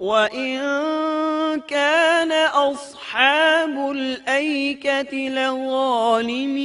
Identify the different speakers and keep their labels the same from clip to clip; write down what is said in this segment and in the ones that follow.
Speaker 1: وَإِن كَانَ أَصْحَابُ الْأَيْكَةِ لَظَالِمِينَ،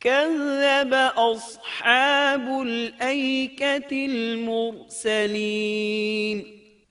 Speaker 1: كَذَّبَ أَصْحَابُ الْأَيْكَةِ الْمُرْسَلِينَ،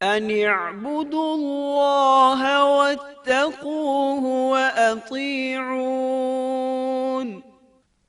Speaker 1: أَنِ اعْبُدُوا اللَّهَ وَاتَّقُوهُ وَأَطِيعُونِ،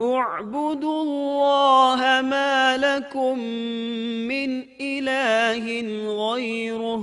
Speaker 1: اعْبُدُوا اللَّهَ مَا لَكُم مِّنْ إِلَٰهٍ غَيْرُهُ،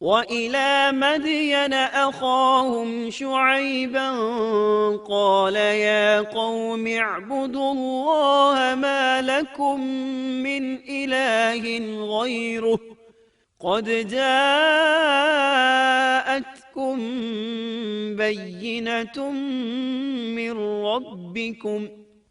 Speaker 1: وَإِلَى مَدْيَنَ أَخَاهُمْ شُعَيْبًا قَالَ يَا قَوْمِ اعْبُدُوا اللَّهَ مَا لَكُم مِّنْ إِلَٰهٍ غَيْرُهُ قَدْ جَاءَتْكُم بَيِّنَةٌ مِّن رَّبِّكُمْ،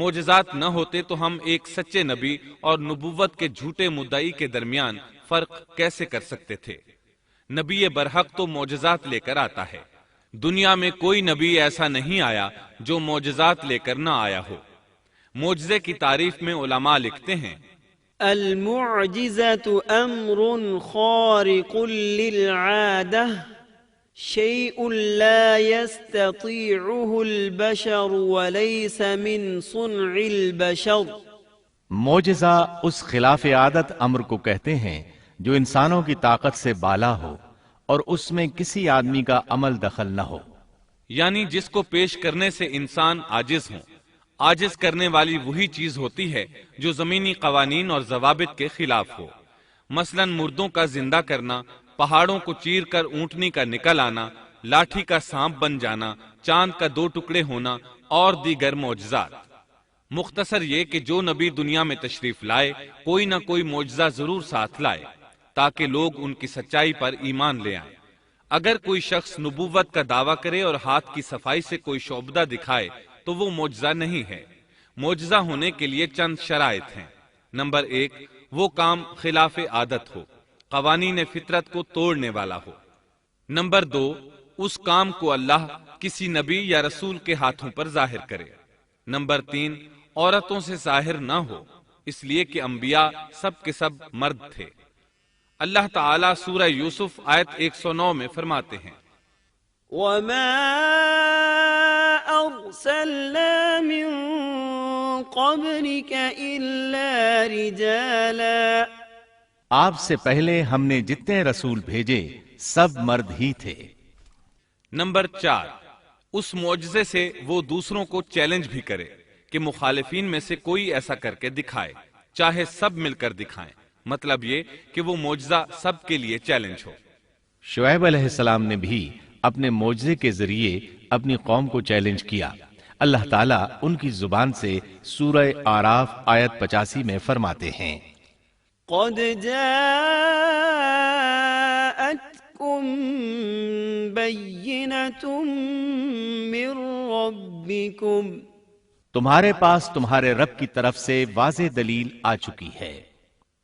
Speaker 2: معجزات نہ ہوتے تو ہم ایک سچے نبی اور نبوت کے جھوٹے مدعی کے درمیان فرق کیسے کر سکتے تھے؟ نبی برحق تو معجزات لے کر آتا ہے، دنیا میں کوئی نبی ایسا نہیں آیا جو معجزات لے کر نہ آیا ہو۔ معجزے کی تعریف میں علماء لکھتے ہیں،
Speaker 1: المعجزة أمر خارق للعادة شيء لا يستطيعه البشر وليس من صنع البشر۔
Speaker 3: معجزہ اس خلاف عادت امر کو کہتے ہیں جو انسانوں کی طاقت سے بالا ہو اور اس میں کسی آدمی کا عمل دخل نہ ہو،
Speaker 2: یعنی جس کو پیش کرنے سے انسان عاجز ہوں۔ عاجز کرنے والی وہی چیز ہوتی ہے جو زمینی قوانین اور ضوابط کے خلاف ہو، مثلا مردوں کا زندہ کرنا، پہاڑوں کو چیر کر اونٹنی کا نکل آنا، لاٹھی کا سانپ بن جانا، چاند کا 2 ٹکڑے ہونا اور دیگر معجزات۔ مختصر یہ کہ جو نبی دنیا میں تشریف لائے کوئی نہ کوئی معجزہ ضرور ساتھ لائے تاکہ لوگ ان کی سچائی پر ایمان لے آئیں۔ اگر کوئی شخص نبوت کا دعویٰ کرے اور ہاتھ کی صفائی سے کوئی شعبدہ دکھائے تو وہ معجزہ نہیں ہے۔ معجزہ ہونے کے لیے چند شرائط ہیں۔ نمبر 1، وہ کام خلاف عادت ہو، قوانین فطرت کو توڑنے والا ہو۔ نمبر 2، اس کام کو اللہ کسی نبی یا رسول کے ہاتھوں پر ظاہر کرے۔ نمبر 3، عورتوں سے ظاہر نہ ہو، اس لیے کہ انبیاء سب کے سب مرد تھے۔ اللہ تعالیٰ سورہ یوسف آیت 109 میں فرماتے ہیں،
Speaker 1: وما أرسلنا من قبلك إلا رجالا۔
Speaker 3: آپ سے پہلے ہم نے جتنے رسول بھیجے سب مرد ہی تھے۔
Speaker 2: نمبر 4، اس معجزے سے وہ دوسروں کو چیلنج بھی کرے کہ مخالفین میں سے کوئی ایسا کر کے دکھائے، چاہے سب مل کر دکھائیں، مطلب یہ کہ وہ معجزہ سب کے لیے چیلنج ہو۔
Speaker 3: شعیب علیہ السلام نے بھی اپنے معجزے کے ذریعے اپنی قوم کو چیلنج کیا۔ اللہ تعالیٰ ان کی زبان سے سورہ آراف آیت 85 میں فرماتے ہیں،
Speaker 1: قد جاءتكم بينة من ربكم۔
Speaker 3: تمہارے پاس تمہارے رب کی طرف سے واضح دلیل آ چکی ہے۔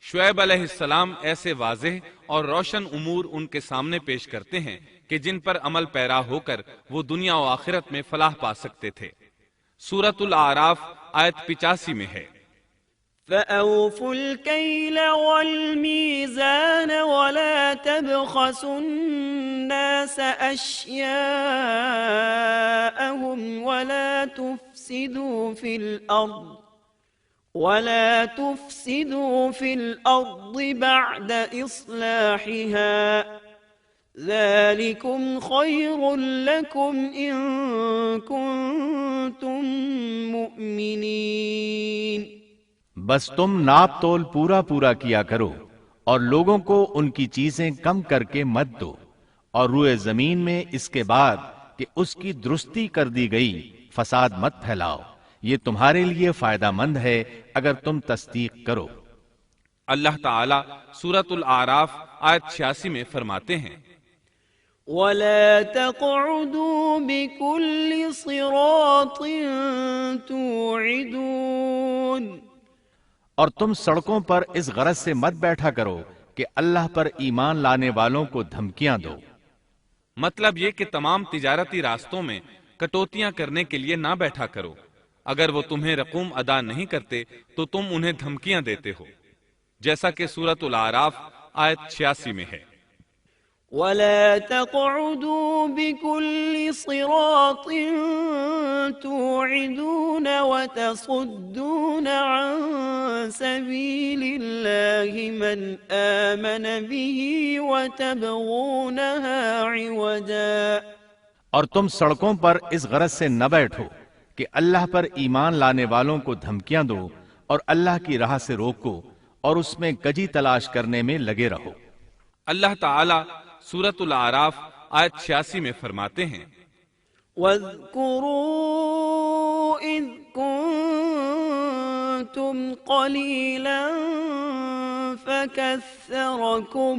Speaker 2: شعیب علیہ السلام ایسے واضح اور روشن امور ان کے سامنے پیش کرتے ہیں کہ جن پر عمل پیرا ہو کر وہ دنیا و آخرت میں فلاح پا سکتے تھے۔ سورۃ الاعراف آیت 85 میں ہے،
Speaker 1: فَأَوْفُوا الْكَيْلَ وَالْمِيزَانَ وَلَا تَبْخَسُوا النَّاسَ أَشْيَاءَهُمْ وَلَا تُفْسِدُوا فِي الْأَرْضِ بَعْدَ إِصْلَاحِهَا ذَلِكُمْ خَيْرٌ لَكُمْ إِن كُنتُم مُؤْمِنِينَ۔
Speaker 3: بس تم ناپ تول پورا پورا کیا کرو اور لوگوں کو ان کی چیزیں کم کر کے مت دو، اور روئے زمین میں اس کے بعد کہ اس کی درستی کر دی گئی فساد مت پھیلاؤ، یہ تمہارے لیے فائدہ مند ہے اگر تم تصدیق کرو۔
Speaker 2: اللہ تعالیٰ سورۃ الاعراف آیت 86 میں فرماتے ہیں،
Speaker 1: وَلَا تَقْعُدُوا بِكُلِّ صِرَاطٍ تُوعِدُونَ۔
Speaker 3: اور تم سڑکوں پر اس غرض سے مت بیٹھا کرو کہ اللہ پر ایمان لانے والوں کو دھمکیاں دو۔
Speaker 2: مطلب یہ کہ تمام تجارتی راستوں میں کٹوتیاں کرنے کے لیے نہ بیٹھا کرو، اگر وہ تمہیں رقوم ادا نہیں کرتے تو تم انہیں دھمکیاں دیتے ہو، جیسا کہ سورۃ الاعراف آیت 86 میں ہے،
Speaker 1: وَلَا تَقْعُدُوا بِكُلِّ صِرَاطٍ تُوعِدُونَ وَتَصُدُّونَ عَن سَبِيلِ اللَّهِ مَنْ آمَنَ بِهِ وَتَبْغُونَهَا عِوَجًا۔
Speaker 3: اور تم سڑکوں پر اس غرض سے نہ بیٹھو کہ اللہ پر ایمان لانے والوں کو دھمکیاں دو اور اللہ کی راہ سے روکو اور اس میں کجی تلاش کرنے میں لگے رہو۔
Speaker 2: اللہ تعالیٰ سورۃ الاعراف آیت 86 میں فرماتے ہیں،
Speaker 1: وَاذْكُرُوا إِذْ كُنتُمْ قَلِيلًا فَكَثَّرَكُمْ۔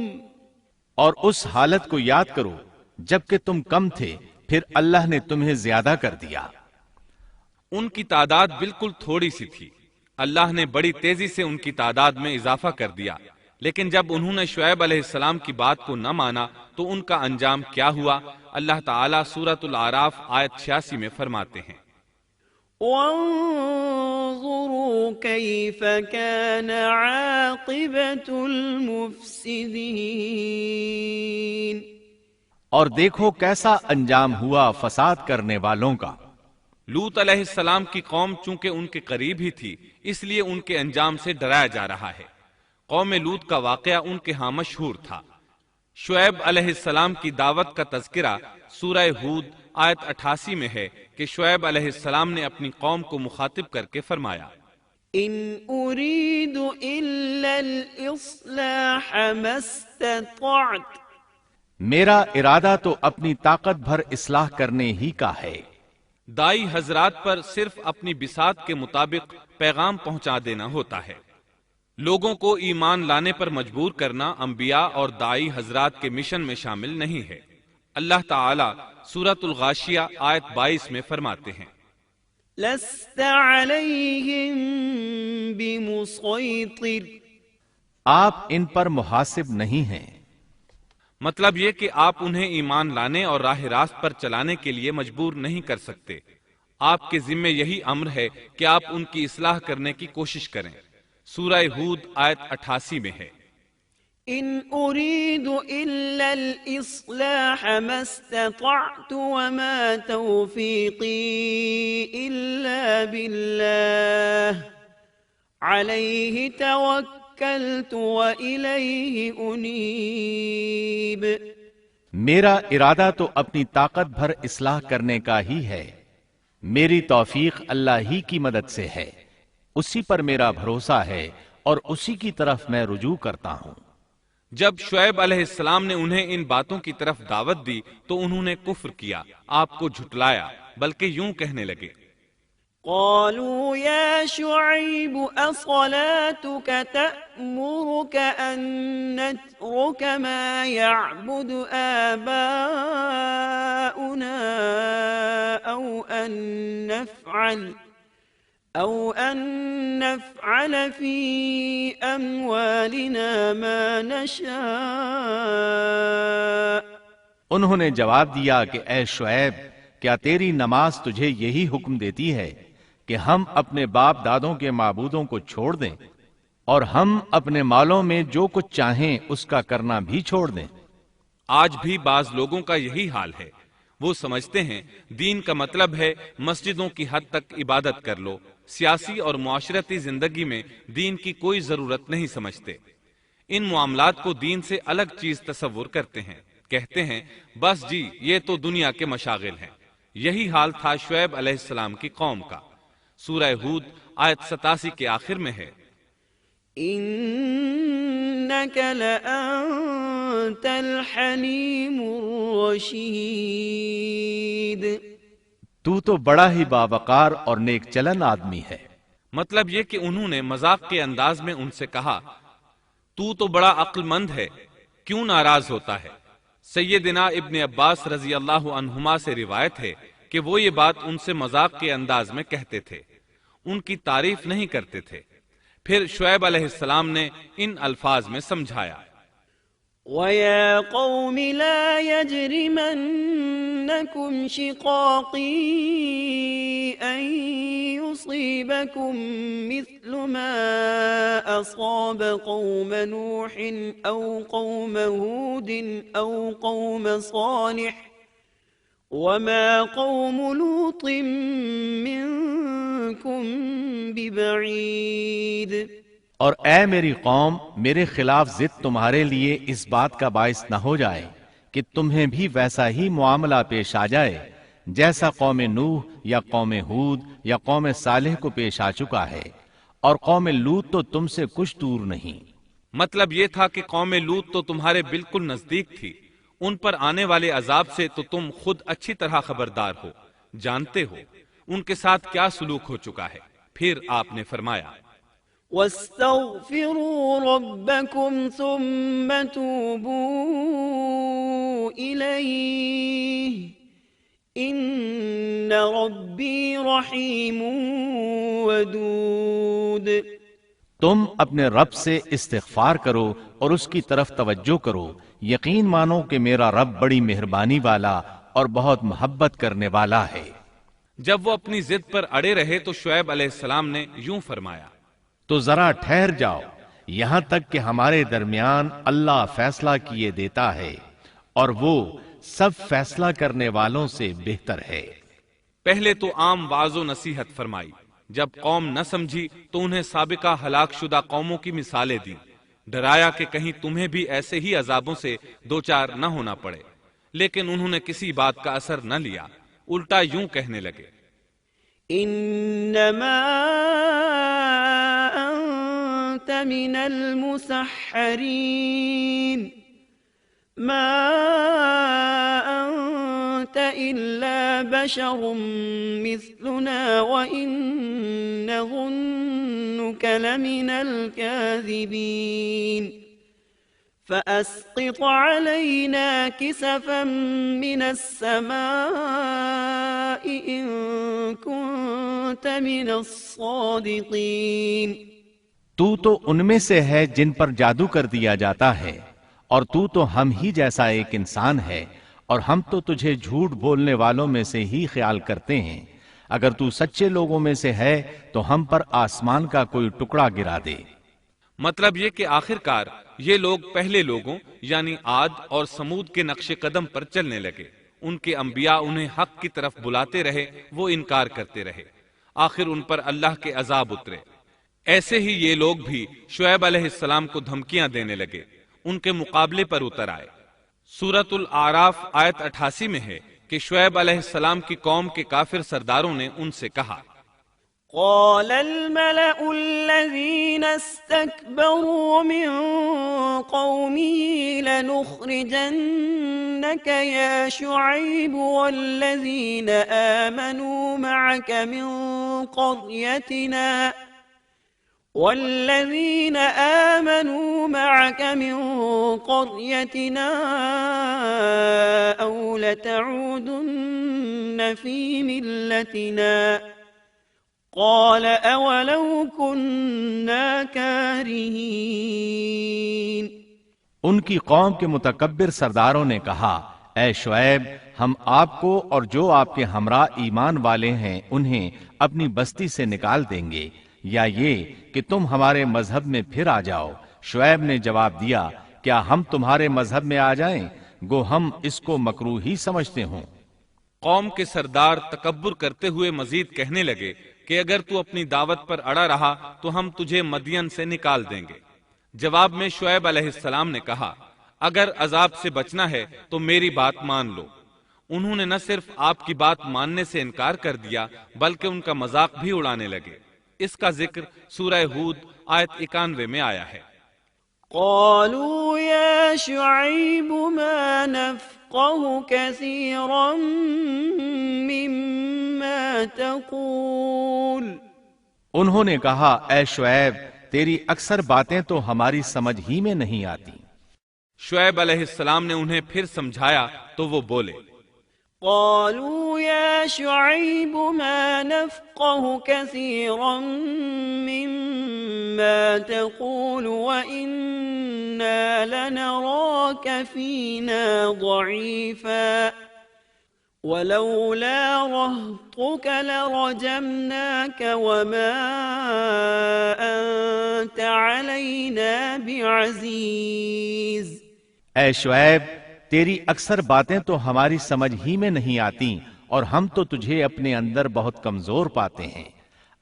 Speaker 3: اور اس حالت کو یاد کرو جبکہ تم کم تھے، پھر اللہ نے تمہیں زیادہ کر دیا۔
Speaker 2: ان کی تعداد بالکل تھوڑی سی تھی، اللہ نے بڑی تیزی سے ان کی تعداد میں اضافہ کر دیا، لیکن جب انہوں نے شعیب علیہ السلام کی بات کو نہ مانا تو ان کا انجام کیا ہوا؟ اللہ تعالیٰ سورۃ الاعراف آیت 86 میں فرماتے ہیں،
Speaker 1: وانظروا كيف كان عاقبة المفسدين،
Speaker 3: اور دیکھو کیسا انجام ہوا فساد کرنے والوں کا۔
Speaker 2: لوط علیہ السلام کی قوم چونکہ ان کے قریب ہی تھی، اس لیے ان کے انجام سے ڈرایا جا رہا ہے۔ قوم لوط کا واقعہ ان کے ہاں مشہور تھا۔ شعیب علیہ السلام کی دعوت کا تذکرہ سورہ ہود آیت 88 میں ہے کہ شعیب علیہ السلام نے اپنی قوم کو مخاطب کر کے فرمایا،
Speaker 1: إن أريد إلا الإصلاح ما استطعت،
Speaker 3: میرا ارادہ تو اپنی طاقت بھر اصلاح کرنے ہی کا ہے۔
Speaker 2: دائی حضرات پر صرف اپنی بساط کے مطابق پیغام پہنچا دینا ہوتا ہے۔ لوگوں کو ایمان لانے پر مجبور کرنا انبیاء اور دائی حضرات کے مشن میں شامل نہیں ہے۔ اللہ تعالیٰ سورۃ الغاشیہ آیت 22 میں فرماتے ہیں،
Speaker 1: لست عليهم بمسيطر،
Speaker 3: آپ ان پر محاسب نہیں ہیں۔
Speaker 2: مطلب یہ کہ آپ انہیں ایمان لانے اور راہ راست پر چلانے کے لیے مجبور نہیں کر سکتے۔ آپ کے ذمے یہی امر ہے کہ آپ ان کی اصلاح کرنے کی کوشش کریں۔ سورہ ہود آیت 88 میں ہے،
Speaker 1: إن أريد إلا الإصلاح ما استطعت وما توفيقي إلا بالله عليه توكلت وإليه أنيب۔
Speaker 3: میرا ارادہ تو اپنی طاقت بھر اصلاح کرنے کا ہی ہے، میری توفیق اللہ ہی کی مدد سے ہے، اسی پر میرا بھروسہ ہے اور اسی کی طرف میں رجوع کرتا ہوں۔
Speaker 2: جب شعیب علیہ السلام نے انہیں ان باتوں کی طرف دعوت دی تو انہوں نے کفر کیا، آپ کو جھٹلایا، بلکہ یوں کہنے لگے،
Speaker 1: قالوا يا شعيب أصلاتك تأمرك أن نترك ما يعبد آباؤنا أو أن نفعل في أموالنا ما نشاء۔
Speaker 3: انہوں نے جواب دیا کہ اے شعیب، کیا تیری نماز تجھے یہی حکم دیتی ہے کہ ہم اپنے باپ دادوں کے معبودوں کو چھوڑ دیں اور ہم اپنے مالوں میں جو کچھ چاہیں اس کا کرنا بھی چھوڑ دیں؟
Speaker 2: آج بھی بعض لوگوں کا یہی حال ہے۔ وہ سمجھتے ہیں دین کا مطلب ہے مسجدوں کی حد تک عبادت کر لو، سیاسی اور معاشرتی زندگی میں دین کی کوئی ضرورت نہیں سمجھتے۔ ان معاملات کو دین سے الگ چیز تصور کرتے ہیں، کہتے ہیں بس جی یہ تو دنیا کے مشاغل ہیں۔ یہی حال تھا شعیب علیہ السلام کی قوم کا۔ سورہ ہود آیت 87 کے آخر میں ہے،
Speaker 1: إنك لأنت الحليم الرشيد،
Speaker 3: تو تو بڑا ہی باوقار اور نیک چلن آدمی ہے۔
Speaker 2: مطلب یہ کہ انہوں نے مذاق کے انداز میں ان سے کہا، تو تو بڑا عقل مند ہے، کیوں ناراض ہوتا ہے؟ سیدنا ابن عباس رضی اللہ عنہما سے روایت ہے کہ وہ یہ بات ان سے مذاق کے انداز میں کہتے تھے، ان کی تعریف نہیں کرتے تھے۔ پھر شعیب علیہ السلام نے ان الفاظ میں سمجھایا،
Speaker 1: وَيَا قَوْمِ لَا يَجْرِمَنَّكُمْ شِقَاقِي أَن يُصِيبَكُم مِّثْلُ مَا أَصَابَ قَوْمَ نُوحٍ أَوْ قَوْمَ هُودٍ أَوْ قَوْمَ صَالِحٍ وَمَا قَوْمُ لُوطٍ مِّنكُم بِبَعِيدٍ۔
Speaker 3: اور اے میری قوم، میرے خلاف ضد تمہارے لیے اس بات کا باعث نہ ہو جائے کہ تمہیں بھی ویسا ہی معاملہ پیش آ جائے جیسا قوم نوح یا قوم ہود یا قوم صالح کو پیش آ چکا ہے، اور قوم لوط تو تم سے کچھ دور نہیں۔
Speaker 2: مطلب یہ تھا کہ قوم لوط تو تمہارے بالکل نزدیک تھی، ان پر آنے والے عذاب سے تو تم خود اچھی طرح خبردار ہو، جانتے ہو ان کے ساتھ کیا سلوک ہو چکا ہے۔ پھر آپ نے فرمایا،
Speaker 1: وَاسْتَغْفِرُوا رَبَّكُمْ ثُمَّ تُوبُوا إِلَيْهِ ان ربی رحیم ودود۔
Speaker 3: تم اپنے رب سے استغفار کرو اور اس کی طرف توجہ کرو، یقین مانو کہ میرا رب بڑی مہربانی والا اور بہت محبت کرنے والا ہے۔
Speaker 2: جب وہ اپنی ضد پر اڑے رہے تو شعیب علیہ السلام نے یوں فرمایا،
Speaker 3: تو ذرا ٹھہر جاؤ یہاں تک کہ ہمارے درمیان اللہ فیصلہ کیے دیتا ہے، اور وہ سب فیصلہ کرنے والوں سے بہتر ہے۔
Speaker 2: پہلے تو عام وعظ و نصیحت فرمائی، جب قوم نہ سمجھی تو انہیں سابقہ ہلاک شدہ قوموں کی مثالیں دی، ڈرایا کہ کہیں تمہیں بھی ایسے ہی عذابوں سے دوچار نہ ہونا پڑے، لیکن انہوں نے کسی بات کا اثر نہ لیا، الٹا یوں کہنے لگے،
Speaker 1: انما انت من المسحرین ما انت الا بشر مثلنا وان نظنك لمن الكاذبین فأسقط علينا كسفا من السماء إن كنت من الصادقين۔
Speaker 3: تو ان میں سے ہے جن پر جادو کر دیا جاتا ہے، اور تو ہم ہی جیسا ایک انسان ہے، اور ہم تو تجھے جھوٹ بولنے والوں میں سے ہی خیال کرتے ہیں۔ اگر تو سچے لوگوں میں سے ہے تو ہم پر آسمان کا کوئی ٹکڑا گرا دے۔
Speaker 2: مطلب یہ کہ آخرکار یہ لوگ پہلے لوگوں یعنی عاد اور سمود کے نقش قدم پر چلنے لگے، ان کے انبیاء انہیں حق کی طرف بلاتے رہے، وہ انکار کرتے رہے، آخر ان پر اللہ کے عذاب اترے۔ ایسے ہی یہ لوگ بھی شعیب علیہ السلام کو دھمکیاں دینے لگے، ان کے مقابلے پر اتر آئے۔ سورۃ الاعراف آیت 88 میں ہے کہ شعیب علیہ السلام کی قوم کے کافر سرداروں نے ان سے کہا،
Speaker 1: قال الملأ الذين استكبروا من قومه لنخرجنك يا شعيب والذين آمنوا معك من قريتنا أو لتعودن في ملتنا قال اولو كنا كارهين۔
Speaker 3: ان کی قوم کے متکبر سرداروں نے کہا، اے شعیب، ہم آپ کو اور جو آپ کے ہمراہ ایمان والے ہیں انہیں اپنی بستی سے نکال دیں گے، یا یہ کہ تم ہمارے مذہب میں پھر آ جاؤ۔ شعیب نے جواب دیا، کیا ہم تمہارے مذہب میں آ جائیں؟ گو ہم اس کو مکروہ ہی سمجھتے ہوں۔
Speaker 2: قوم کے سردار تکبر کرتے ہوئے مزید کہنے لگے کہ اگر تو اپنی دعوت پر اڑا رہا تو ہم تجھے مدین سے نکال دیں گے۔ جواب میں شعیب علیہ السلام نے کہا، اگر عذاب سے بچنا ہے تو میری بات مان لو۔ انہوں نے نہ صرف آپ کی بات ماننے سے انکار کر دیا بلکہ ان کا مذاق بھی اڑانے لگے۔ اس کا ذکر سورہ ہود آیت 91 میں آیا ہے۔
Speaker 1: قالوا يا شعيب ما نفقه كثيرا مما تقول۔
Speaker 3: انہوں نے کہا، اے شعیب، تیری اکثر باتیں تو ہماری سمجھ ہی میں نہیں آتی۔
Speaker 2: شعیب علیہ السلام نے انہیں پھر سمجھایا تو وہ بولے،
Speaker 1: قالوا يا شعيب ما نفقه كثيرا مما تقول وإنا لنراك فينا ضعيفا ولولا رهطك لرجمناك وما أنت علينا بعزيز۔
Speaker 3: اے شعیب، تیری اکثر باتیں تو ہماری سمجھ ہی میں نہیں آتی، اور ہم تو تجھے اپنے اندر بہت کمزور پاتے ہیں۔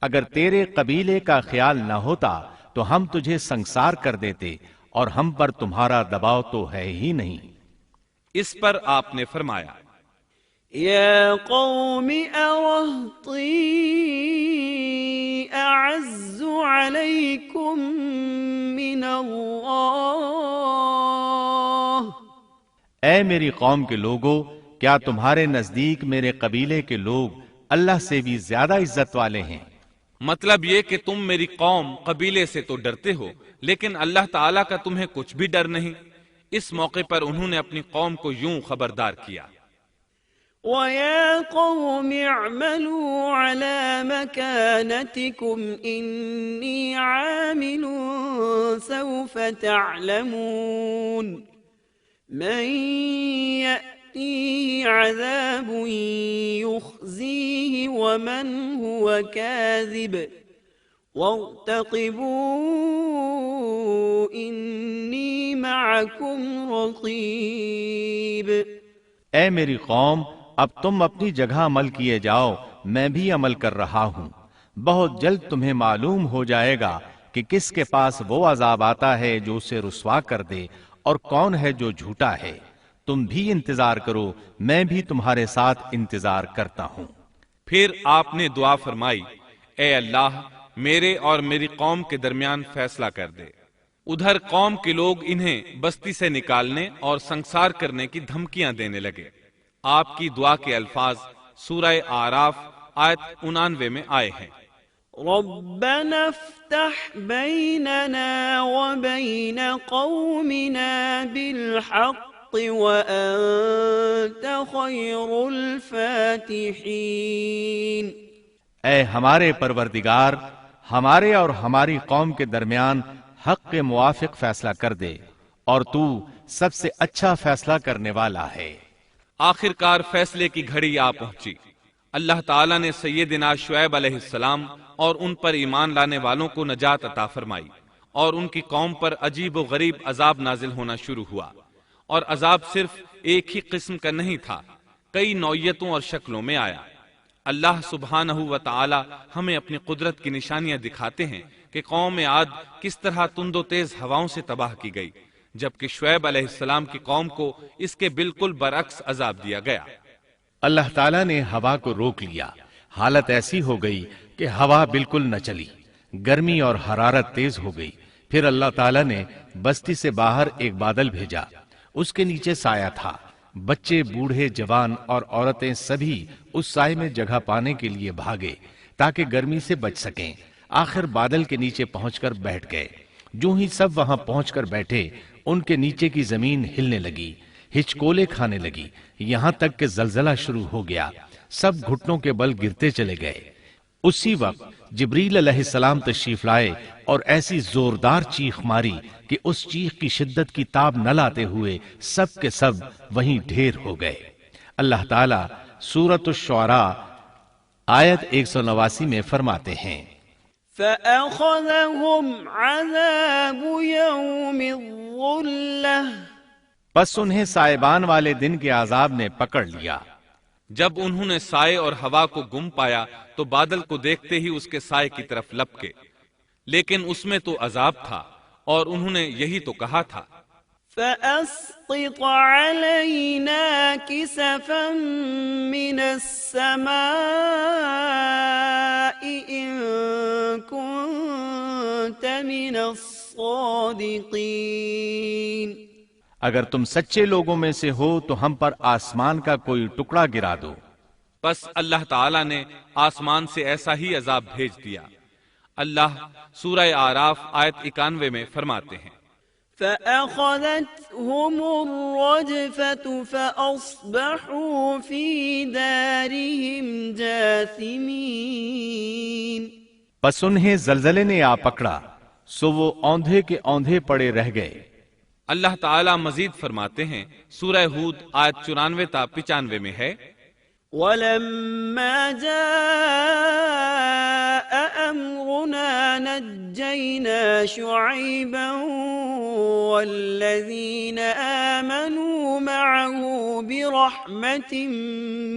Speaker 3: اگر تیرے قبیلے کا خیال نہ ہوتا تو ہم تجھے سنسار کر دیتے، اور ہم پر تمہارا دباؤ تو ہے ہی نہیں۔
Speaker 2: اس پر آپ نے فرمایا،
Speaker 1: یا قوم ارہطی اعز علیکم من اللہ۔
Speaker 3: اے میری قوم کے لوگو، کیا تمہارے نزدیک میرے قبیلے کے لوگ اللہ سے بھی زیادہ عزت والے ہیں؟
Speaker 2: مطلب یہ کہ تم میری قوم قبیلے سے تو ڈرتے ہو لیکن اللہ تعالیٰ کا تمہیں کچھ بھی ڈر نہیں۔ اس موقع پر انہوں نے اپنی قوم کو یوں خبردار کیا،
Speaker 1: وَيَا قَوْمِ اعْمَلُوا عَلَى مَكَانَتِكُمْ إِنِّي عَامِلٌ سَوْفَ تَعْلَمُونَ مَنْ يَأْتِيهِ عَذَابٌ يُخْزِيهِ وَمَنْ هُوَ كَاذِبٌ وَارْتَقِبُوا إِنِّي مَعَكُمْ رَقِيبٌ۔
Speaker 3: اے میری قوم، اب تم اپنی جگہ عمل کیے جاؤ، میں بھی عمل کر رہا ہوں۔ بہت جلد تمہیں معلوم ہو جائے گا کہ کس کے پاس وہ عذاب آتا ہے جو اسے رسوا کر دے اور کون ہے جو جھوٹا ہے۔ تم بھی انتظار کرو، میں بھی تمہارے ساتھ انتظار کرتا ہوں۔
Speaker 2: پھر آپ نے دعا فرمائی، اے اللہ میرے اور میری قوم کے درمیان فیصلہ کر دے۔ ادھر قوم کے لوگ انہیں بستی سے نکالنے اور سنسار کرنے کی دھمکیاں دینے لگے۔ آپ کی دعا کے الفاظ سورہ اعراف آیت 99 میں آئے ہیں۔
Speaker 1: ربنا افتح بیننا وبین قومنا بالحق وانت خیر الفاتحین۔
Speaker 3: اے ہمارے پروردگار، ہمارے اور ہماری قوم کے درمیان حق کے موافق فیصلہ کر دے، اور تو سب سے اچھا فیصلہ کرنے والا ہے۔
Speaker 2: آخرکار فیصلے کی گھڑی آ پہنچی۔ اللہ تعالیٰ نے سیدنا شعیب علیہ السلام اور ان پر ایمان لانے والوں کو نجات عطا فرمائی، اور ان کی قوم پر عجیب و غریب عذاب نازل ہونا شروع ہوا، اور عذاب صرف ایک ہی قسم کا نہیں تھا، کئی نوعیتوں اور شکلوں میں آیا۔ اللہ سبحانہ و تعالی ہمیں اپنی قدرت کی نشانیاں دکھاتے ہیں کہ قوم عاد کس طرح تند و تیز ہواؤں سے تباہ کی گئی، جبکہ شعیب علیہ السلام کی قوم کو اس کے بالکل برعکس عذاب دیا گیا۔
Speaker 3: اللہ تعالیٰ نے ہوا کو روک لیا، حالت ایسی ہو گئی کہ ہوا بالکل نہ چلی، گرمی اور حرارت تیز ہو گئی۔ پھر اللہ تعالیٰ نے بستی سے باہر ایک بادل بھیجا، اس کے نیچے سایہ تھا، بچے، بوڑھے، جوان اور عورتیں سبھی اس سائے میں جگہ پانے کے لیے بھاگے تاکہ گرمی سے بچ سکیں۔ آخر بادل کے نیچے پہنچ کر بیٹھ گئے۔ جو ہی سب وہاں پہنچ کر بیٹھے، ان کے نیچے کی زمین ہلنے لگی، ہچکولے کھانے لگی، یہاں تک کہ زلزلہ شروع ہو گیا، سب گھٹنوں کے بل گرتے چلے گئے۔ اسی وقت جبریل علیہ السلام تشریف لائے اور ایسی زوردار چیخ ماری کہ اس چیخ کی شدت کی تاب نہ لاتے ہوئے سب کے سب وہیں ڈھیر ہو گئے۔ اللہ تعالیٰ سورۃ الشعراء آیت 189 میں فرماتے ہیں،
Speaker 1: فَأَخَذَهُمْ عَذَابُ يَوْمِ الظُّلَّةِ،
Speaker 3: پس انہیں سائبان والے دن کے عذاب نے پکڑ لیا۔
Speaker 2: جب انہوں نے سائے اور ہوا کو گم پایا تو بادل کو دیکھتے ہی اس کے سائے کی طرف لپکے، لیکن اس میں تو عذاب تھا، اور انہوں نے یہی تو کہا تھا،
Speaker 1: فَأَسْقِطْ عَلَيْنَا كِسَفًا مِّنَ السَّمَاءِ إِن كُنتَ مِنَ الصَّادِقِينَ۔
Speaker 3: اگر تم سچے لوگوں میں سے ہو تو ہم پر آسمان کا کوئی ٹکڑا گرا دو۔
Speaker 2: بس اللہ تعالیٰ نے آسمان سے ایسا ہی عذاب بھیج دیا۔ اللہ سورہ اعراف آیت 91 میں فرماتے ہیں،
Speaker 1: فَأَخَذَتْهُمُ الرَّجْفَةُ فَأَصْبَحُوا فِي دَارِهِمْ جَاثِمِينَ۔
Speaker 3: پس انہیں زلزلے نے آ پکڑا، سو وہ اوندھے کے اوندھے پڑے رہ گئے۔
Speaker 2: اللہ تعالیٰ مزید فرماتے ہیں، سورہ ہود آیت 94 تا 95 میں ہے،
Speaker 1: وَلَمَّا جَاءَ أَمْرُنَا نَجَّيْنَا شُعَيْبًا وَالَّذِينَ آمَنُوا مَعَهُ بِرَحْمَةٍ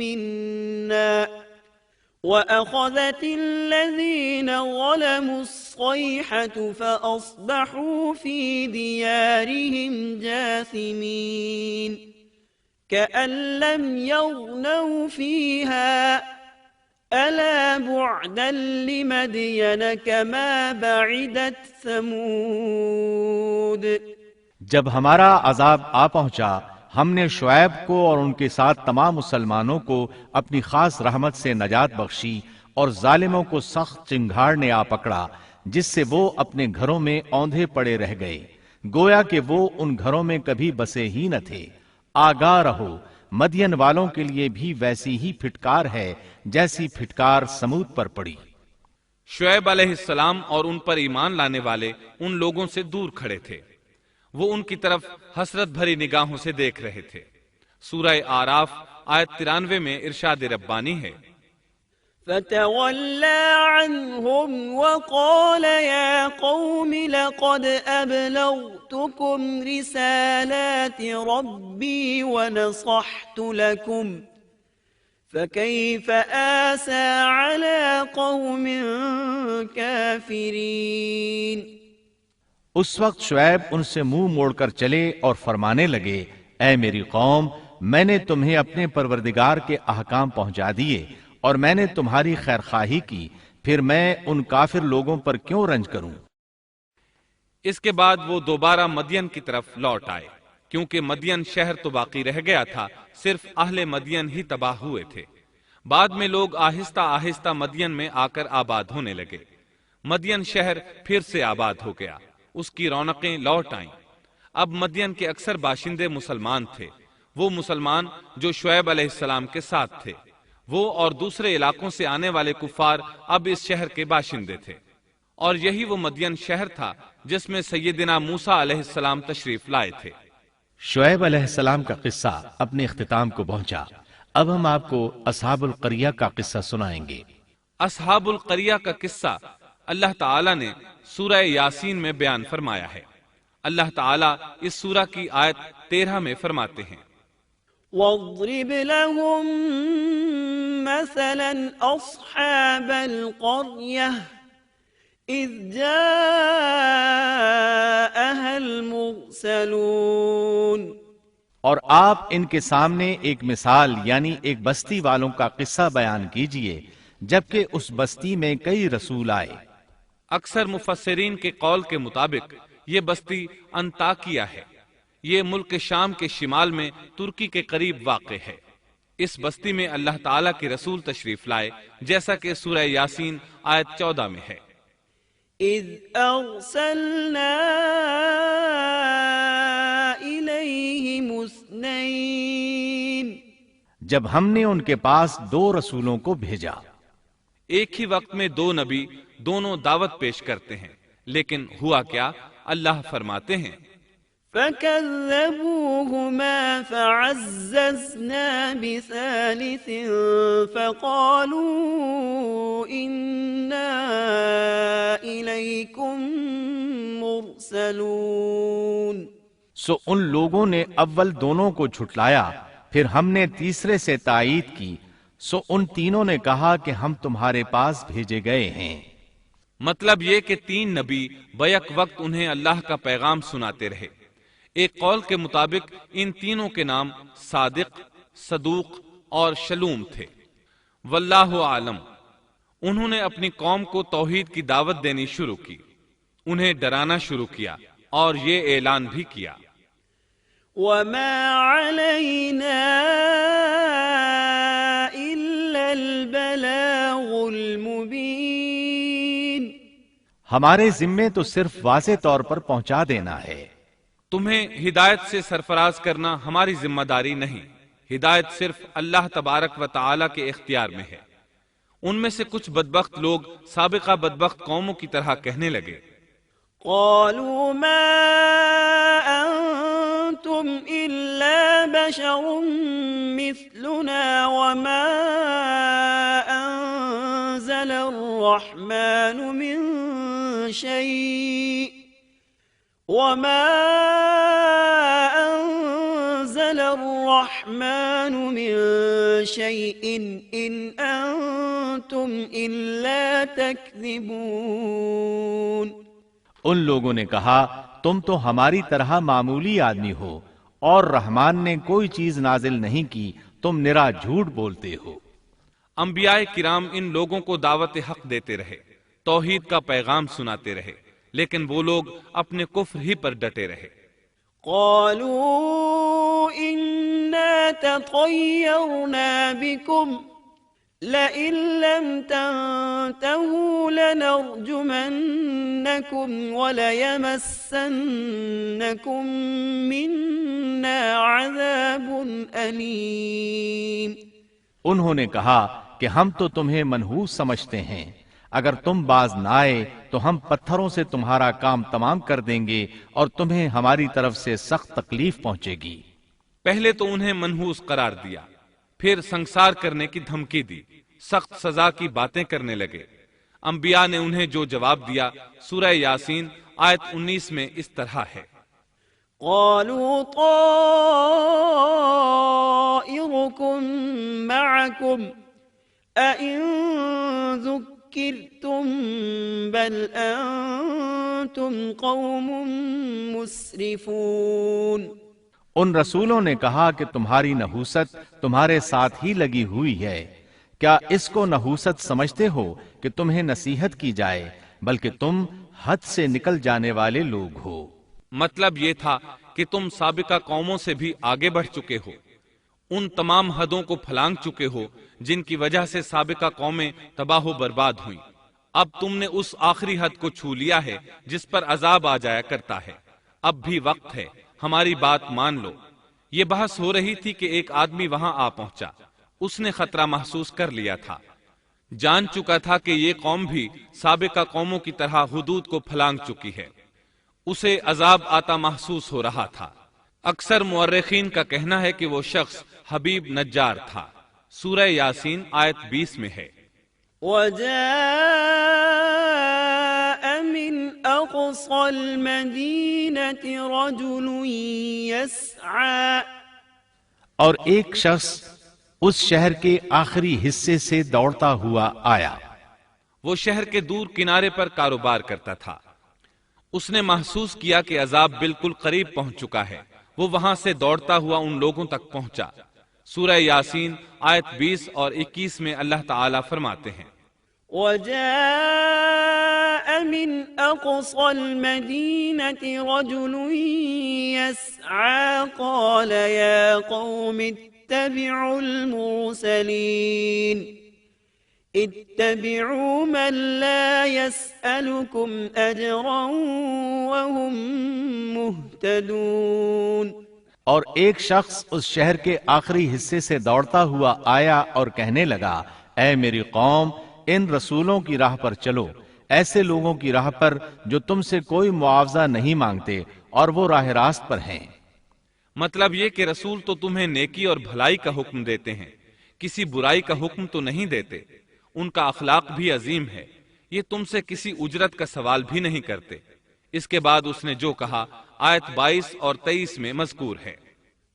Speaker 1: مِّنَّا وَأَخَذَتِ الَّذِينَ ظَلَمُوا الصَّيْحَةُ فَأَصْبَحُوا فِي دِيَارِهِمْ جَاثِمِينَ كَأَن لَّمْ يَغْنَوْا فِيهَا أَلَا بُعْدًا لِّمَدْيَنَ كَمَا بَعِدَتْ ثَمُودُ۔
Speaker 3: جب ہمارا عذاب آ پہنچا، ہم نے شعیب کو اور ان کے ساتھ تمام مسلمانوں کو اپنی خاص رحمت سے نجات بخشی، اور ظالموں کو سخت چنگھاڑ نے آ پکڑا جس سے وہ اپنے گھروں میں اوندھے پڑے رہ گئے، گویا کہ وہ ان گھروں میں کبھی بسے ہی نہ تھے۔ آگاہ رہو، مدین والوں کے لیے بھی ویسی ہی پھٹکار ہے جیسی پھٹکار سمود پر پڑی۔
Speaker 2: شعیب علیہ السلام اور ان پر ایمان لانے والے ان لوگوں سے دور کھڑے تھے، وہ ان کی طرف حسرت بھری نگاہوں سے دیکھ رہے تھے۔ سورہ آراف آیت 93 میں ارشاد ربانی ہے،
Speaker 1: فتولى عنهم وقال يا قوم لقد أبلغتكم رسالات ربي ونصحت لكم فكيف آسى على قوم كافرين۔
Speaker 3: اس وقت شعیب ان سے منہ موڑ کر چلے اور فرمانے لگے، اے میری قوم، میں نے تمہیں اپنے پروردگار کے احکام پہنچا دیے اور میں نے تمہاری خیرخواہی کی، پھر میں ان کافر لوگوں پر کیوں رنج کروں؟
Speaker 2: اس کے بعد وہ دوبارہ مدین کی طرف لوٹ آئے، کیونکہ مدین شہر تو باقی رہ گیا تھا، صرف اہل مدین ہی تباہ ہوئے تھے۔ بعد میں لوگ آہستہ آہستہ مدین میں آ کر آباد ہونے لگے۔ مدین شہر پھر سے آباد ہو گیا، اس کی رونقیں لوٹ آئیں۔ اب مدین کے اکثر باشندے مسلمان تھے، وہ مسلمان جو شعیب علیہ السلام کے ساتھ تھے۔ وہ اور دوسرے علاقوں سے آنے والے کفار اب اس شہر کے باشندے تھے، اور یہی وہ مدین شہر تھا جس میں سیدنا موسیٰ علیہ السلام تشریف لائے تھے۔
Speaker 3: شعیب علیہ السلام کا قصہ اپنے اختتام کو پہنچا۔ اب ہم آپ کو اصحاب القریہ کا قصہ سنائیں گے۔
Speaker 2: اصحاب القریہ کا قصہ اللہ تعالیٰ نے سورہ یاسین میں بیان فرمایا ہے۔ اللہ تعالیٰ اس سورہ کی آیت 13 میں فرماتے ہیں،
Speaker 1: واضرب لهم مثلا أصحاب القرية إذ جاءها المرسلون۔
Speaker 3: اور آپ ان کے سامنے ایک مثال یعنی ایک بستی والوں کا قصہ بیان کیجئے جبکہ اس بستی میں کئی رسول آئے۔
Speaker 2: اکثر مفسرین کے قول کے مطابق یہ بستی انطاکیہ ہے۔ یہ ملک شام کے شمال میں ترکی کے قریب واقع ہے۔ اس بستی میں اللہ تعالیٰ کے رسول تشریف لائے، جیسا کہ سورہ یاسین آیت 14 میں ہے،
Speaker 1: اذ ارسلنا الیہم اثنین،
Speaker 3: جب ہم نے ان کے پاس 2 رسولوں کو بھیجا۔
Speaker 2: ایک ہی وقت میں 2 نبی دونوں دعوت پیش کرتے ہیں، لیکن ہوا کیا؟ اللہ فرماتے ہیں،
Speaker 1: فَكَذَّبُوهُمَا فَعَزَّزْنَا بِثَالِثٍ فَقَالُوا إِنَّا إِلَيْكُمْ مُرْسَلُونَ۔
Speaker 3: سو ان لوگوں نے اول دونوں کو جھٹلایا، پھر ہم نے تیسرے سے تائید کی، سو ان تینوں نے کہا کہ ہم تمہارے پاس بھیجے گئے ہیں۔
Speaker 2: مطلب یہ کہ 3 نبی بیک وقت انہیں اللہ کا پیغام سناتے رہے۔ ایک قول کے مطابق ان تینوں کے نام صادق، صدوق اور شلوم تھے۔ واللہ عالم۔ انہوں نے اپنی قوم کو توحید کی دعوت دینی شروع کی، انہیں ڈرانا شروع کیا اور یہ اعلان بھی کیا،
Speaker 1: وَمَا عَلَيْنَا إِلَّا الْبَلَاغُ الْمُبِينُ۔
Speaker 3: ہمارے ذمے تو صرف واضح طور پر پہنچا دینا ہے۔
Speaker 2: تمہیں ہدایت سے سرفراز کرنا ہماری ذمہ داری نہیں، ہدایت صرف اللہ تبارک و تعالی کے اختیار میں ہے۔ ان میں سے کچھ بدبخت لوگ سابقہ بدبخت قوموں کی طرح کہنے لگے،
Speaker 1: قالوا ما أنتم إلا بشر مثلنا وما أنزل الرحمن من شيء إن أنتم إلا تكذبون۔
Speaker 3: ان لوگوں نے کہا تم تو ہماری طرح معمولی آدمی ہو اور رحمان نے کوئی چیز نازل نہیں کی، تم نرا جھوٹ بولتے ہو۔
Speaker 2: انبیاء کرام ان لوگوں کو دعوت حق دیتے رہے، توحید کا پیغام سناتے رہے، لیکن وہ لوگ اپنے کفر ہی پر ڈٹے رہے۔
Speaker 1: قالوا إنا تطيرنا بكم لئن لم تنتهوا لنرجمنكم وليمسنكم منا عذاب أليم۔
Speaker 3: انہوں نے کہا کہ ہم تو تمہیں منحوس سمجھتے ہیں، اگر تم باز نہ آئے تو ہم پتھروں سے تمہارا کام تمام کر دیں گے اور تمہیں ہماری طرف سے سخت تکلیف پہنچے گی۔
Speaker 2: پہلے تو انہیں منحوس قرار دیا، پھر سنسار کرنے کی دھمکی دی، سخت سزا کی باتیں کرنے لگے۔ انبیاء نے انہیں جو جواب دیا سورہ یاسین آیت 19 میں اس طرح ہے:
Speaker 1: قالوا طائركم معكم أئن ذكرتم بل أنتم قوم مسرفون۔
Speaker 3: ان رسولوں نے کہا کہ تمہاری نحوست تمہارے ساتھ ہی لگی ہوئی ہے، کیا اس کو نحوست سمجھتے ہو کہ تمہیں نصیحت کی جائے، بلکہ تم حد سے نکل جانے والے لوگ ہو۔
Speaker 2: مطلب یہ تھا کہ تم سابقہ قوموں سے بھی آگے بڑھ چکے ہو، ان تمام حدوں کو پھلانگ چکے ہو جن کی وجہ سے سابقہ قومیں تباہ و برباد ہوئیں۔ اب تم نے اس آخری حد کو چھو لیا ہے جس پر عذاب آ جایا کرتا ہے۔ اب بھی وقت ہے، ہماری بات مان لو۔ یہ بحث ہو رہی تھی کہ ایک آدمی وہاں آ پہنچا۔ اس نے خطرہ محسوس کر لیا تھا، جان چکا تھا کہ یہ قوم بھی سابقہ قوموں کی طرح حدود کو پھلانگ چکی ہے۔ اسے عذاب آتا محسوس ہو رہا تھا۔ اکثر مورخین کا کہنا ہے کہ وہ شخص حبیب نجار تھا۔ سورہ یاسین آیت 20 میں ہے:
Speaker 1: وجاء من أقصى المدينة رجل يسعى۔
Speaker 3: اور ایک شخص اس شہر کے آخری حصے سے دوڑتا ہوا آیا۔
Speaker 2: وہ شہر کے دور کنارے پر کاروبار کرتا تھا۔ اس نے محسوس کیا کہ عذاب بالکل قریب پہنچ چکا ہے۔ وہ وہاں سے دوڑتا ہوا ان لوگوں تک پہنچا۔ سورہ یاسین آیت 20 اور 21 میں اللہ تعالیٰ فرماتے ہیں:
Speaker 1: وجاء من أقصى المدينة رجل يسعى قال يا قوم اتبعوا المرسلين اتبعوا من لا يسألكم أجرا وهم مهتدون۔
Speaker 3: اور ایک شخص اس شہر کے آخری حصے سے دوڑتا ہوا آیا اور کہنے لگا: اے میری قوم، ان رسولوں کی راہ پر چلو، ایسے لوگوں کی راہ پر جو تم سے کوئی معاوضہ نہیں مانگتے اور وہ راہ راست پر ہیں۔
Speaker 2: مطلب یہ کہ رسول تو تمہیں نیکی اور بھلائی کا حکم دیتے ہیں، کسی برائی کا حکم تو نہیں دیتے۔ ان کا اخلاق بھی عظیم ہے، یہ تم سے کسی اجرت کا سوال بھی نہیں کرتے۔ اس کے بعد اس نے جو کہا آیت 22 اور 23 میں مذکور ہے: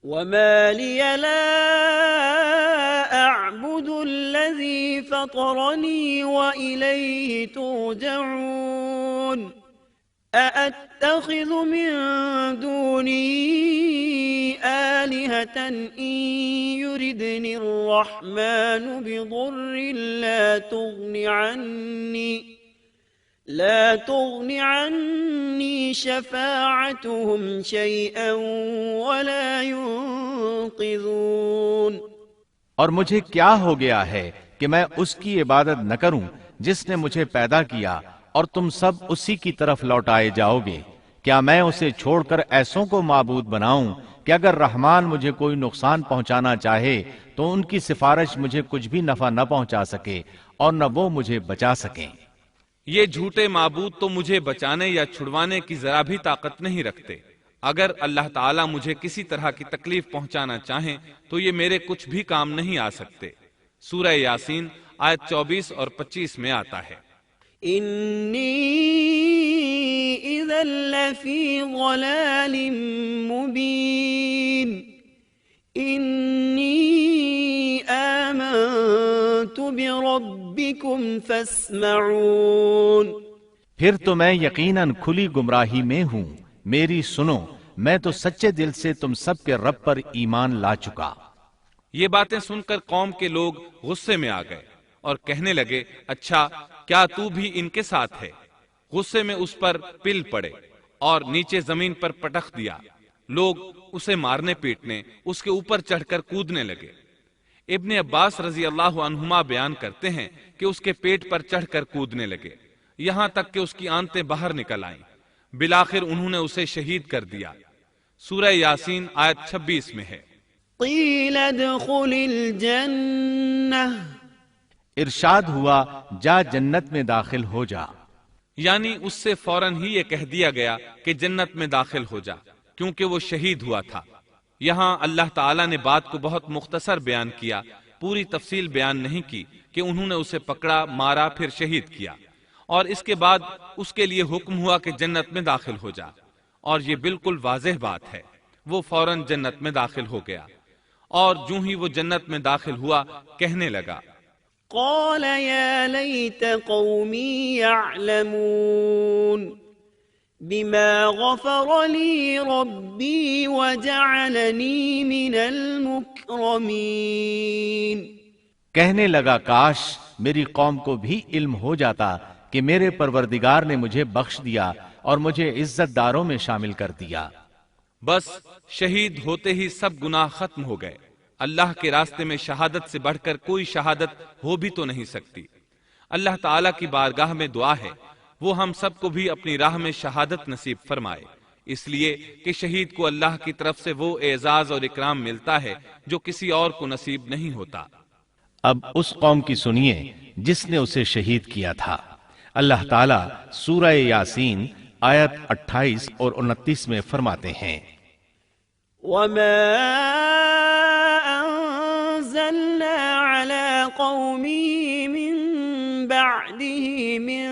Speaker 1: وما لي لا أعبد الذي فطرني وإليه ترجعون أأتخذ من دونه آلهة إن يردني الرحمن بضر لا تغن عني شفاعتهم شيئا ولا ينقذون۔
Speaker 3: اور مجھے کیا ہو گیا ہے کہ میں اس کی عبادت نہ کروں جس نے مجھے پیدا کیا، اور تم سب اسی کی طرف لوٹائے جاؤ گے۔ کیا میں اسے چھوڑ کر ایسوں کو معبود بناؤں کہ اگر رحمان مجھے کوئی نقصان پہنچانا چاہے تو ان کی سفارش مجھے کچھ بھی نفع نہ پہنچا سکے اور نہ وہ مجھے بچا سکیں۔
Speaker 2: یہ جھوٹے معبود تو مجھے بچانے یا چھڑوانے کی ذرا بھی طاقت نہیں رکھتے۔ اگر اللہ تعالیٰ مجھے کسی طرح کی تکلیف پہنچانا چاہیں تو یہ میرے کچھ بھی کام نہیں آ سکتے۔ سورہ یاسین آیت 24 اور 25 میں آتا ہے:
Speaker 1: انی اذا لفی ضلال مبین انی آمنت بربکم فاسمعون۔
Speaker 3: پھر تو میں یقیناً کھلی گمراہی میں ہوں، میری سنو، میں تو سچے دل سے تم سب کے رب پر ایمان لا چکا۔
Speaker 2: یہ باتیں سن کر قوم کے لوگ غصے میں آ گئے اور کہنے لگے: اچھا، کیا تو بھی ان کے ساتھ ہے؟ غصے میں اس پر پل پڑے اور نیچے زمین پر پٹخ دیا۔ لوگ اسے مارنے پیٹنے، اس کے اوپر چڑھ کر کودنے لگے۔ ابن عباس رضی اللہ عنہما بیان کرتے ہیں کہ اس کے پیٹ پر چڑھ کر کودنے لگے، یہاں تک کہ اس کی آنتیں باہر نکل آئیں۔ بالآخر انہوں نے اسے شہید کر دیا۔ سورہ یاسین آیت 26 میں ہے،
Speaker 1: قیل ادخل الجنہ،
Speaker 3: ارشاد ہوا جا جنت میں داخل ہو جا،
Speaker 2: یعنی اس سے فوراً ہی یہ کہہ دیا گیا کہ جنت میں داخل ہو جا، کیونکہ وہ شہید ہوا تھا۔ یہاں اللہ تعالیٰ نے بات کو بہت مختصر بیان کیا، پوری تفصیل بیان نہیں کی کہ انہوں نے اسے پکڑا، مارا، پھر شہید کیا، اور اس کے بعد اس کے لیے حکم ہوا کہ جنت میں داخل ہو جا، اور یہ بالکل واضح بات ہے۔ وہ فوراً جنت میں داخل ہو گیا، اور جوں ہی وہ جنت میں داخل ہوا کہنے لگا،
Speaker 1: قال یا لیت قومی یعلمون بما غفر لی ربی وجعلنی من المکرمین۔
Speaker 3: کہنے لگا کاش میری قوم کو بھی علم ہو جاتا کہ میرے پروردگار نے مجھے بخش دیا اور مجھے عزت داروں میں شامل کر دیا۔
Speaker 2: بس شہید ہوتے ہی سب گناہ ختم ہو گئے۔ اللہ کے راستے میں شہادت سے بڑھ کر کوئی شہادت ہو بھی تو نہیں سکتی۔ اللہ تعالیٰ کی بارگاہ میں دعا ہے وہ ہم سب کو بھی اپنی راہ میں شہادت نصیب فرمائے، اس لیے کہ شہید کو اللہ کی طرف سے وہ اعزاز اور اکرام ملتا ہے جو کسی اور کو نصیب نہیں ہوتا۔
Speaker 3: اب اس قوم کی سنیے جس نے اسے شہید کیا تھا۔ اللہ تعالیٰ سورہ یاسین آیت 28 اور 29 میں فرماتے ہیں،
Speaker 1: وما انزلنا على قومه من بعده من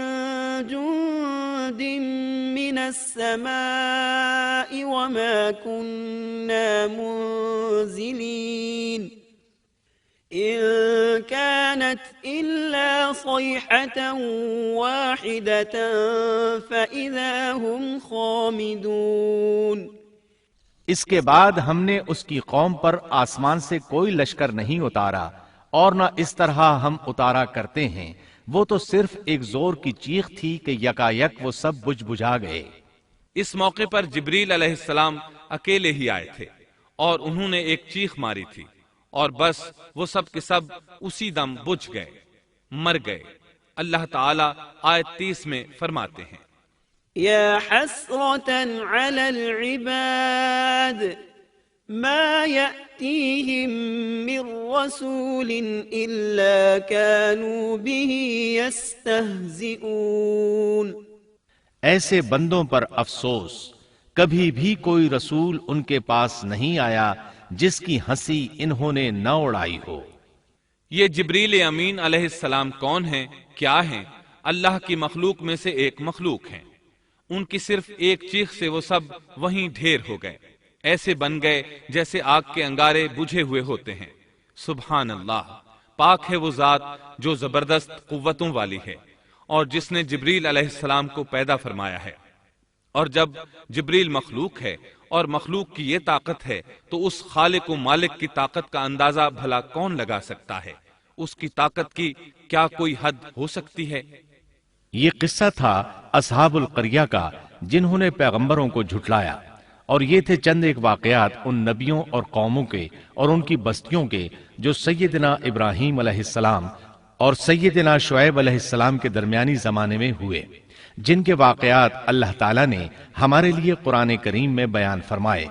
Speaker 1: جند من السماء وما كنا منزلين إن كانت إلا صيحة واحدة فإذا هم خامدون۔
Speaker 3: اس کے بعد ہم نے اس کی قوم پر آسمان سے کوئی لشکر نہیں اتارا اور نہ اس طرح ہم اتارا کرتے ہیں، وہ تو صرف ایک زور کی چیخ تھی کہ یکایک وہ سب بجھ بجھا گئے۔
Speaker 2: اس موقع پر جبریل علیہ السلام اکیلے ہی آئے تھے اور انہوں نے ایک چیخ ماری تھی، اور بس وہ سب کے سب اسی دم بجھ گئے، مر گئے۔ اللہ تعالیٰ آیت 30 میں فرماتے ہیں،
Speaker 1: يا حسرة على العباد ما يأتيهم من رسول إلا كانوا به يستهزئون۔
Speaker 3: ایسے بندوں پر افسوس، کبھی بھی کوئی رسول ان کے پاس نہیں آیا جس کی ہنسی انہوں نے نہ اڑائی ہو۔
Speaker 2: یہ جبریل امین علیہ السلام کون ہیں، کیا ہیں؟ اللہ کی مخلوق میں سے ایک مخلوق ہیں۔ ان کی صرف ایک چیخ سے وہ سب وہیں ڈھیر ہو گئے، ایسے بن گئے جیسے آگ کے انگارے بجھے ہوئے ہوتے ہیں۔ سبحان اللہ، پاک ہے وہ ذات جو زبردست قوتوں والی ہے اور جس نے جبریل علیہ السلام کو پیدا فرمایا ہے۔ اور جب جبریل مخلوق ہے اور مخلوق کی یہ طاقت ہے تو اس خالق و مالک کی طاقت کا اندازہ بھلا کون لگا سکتا ہے؟ اس کی طاقت کی کیا کوئی حد ہو سکتی ہے؟
Speaker 3: یہ قصہ تھا اصحاب القریہ کا جنہوں نے پیغمبروں کو جھٹلایا، اور یہ تھے چند ایک واقعات ان نبیوں اور قوموں کے اور ان کی بستیوں کے جو سیدنا ابراہیم علیہ السلام اور سیدنا شعیب علیہ السلام کے درمیانی زمانے میں ہوئے، جن کے واقعات اللہ تعالیٰ نے ہمارے لیے قرآن کریم میں بیان فرمائے۔